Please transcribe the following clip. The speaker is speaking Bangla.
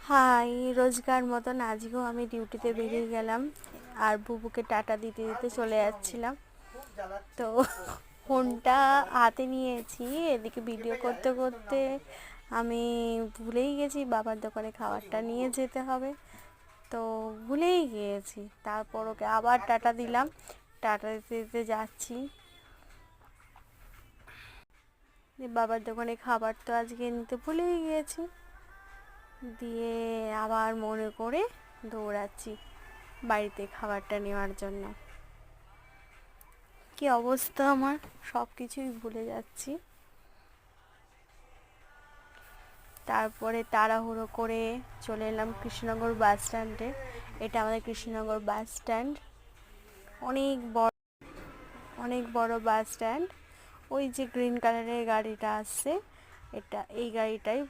হাই, রোজকার মতন আজকেও আমি ডিউটিতে বেরিয়ে গেলাম আর বুবুকে টাটা দিতে দিতে চলে যাচ্ছিলাম। তো ফোনটা হাতে নিয়েছি, এদিকে ভিডিও করতে করতে আমি ভুলেই গেছি বাবার দোকানে খাবারটা নিয়ে যেতে হবে। তো ভুলেই গিয়েছি, তারপর ওকে আবার টাটা দিলাম। টাটা দিতে দিতে যাচ্ছি, বাবার দোকানে খাবার তো আজকে নিতে ভুলেই গিয়েছি। দিয়ে আবার মনে করে দৌড়াচ্ছি বাড়িতে খাবারটা নেওয়ার জন্য। কি অবস্থা আমার, সব কিছুই ভুলে যাচ্ছি। তারপরে তাড়াহুড়ো করে চলে এলাম কৃষ্ণনগর বাস স্ট্যান্ডে। এটা আমাদের কৃষ্ণনগর বাস স্ট্যান্ড, অনেক বড়, অনেক বড় বাস স্ট্যান্ড। ওই যে গ্রিন কালারের গাড়িটা আসছে, এই গাড়িটাই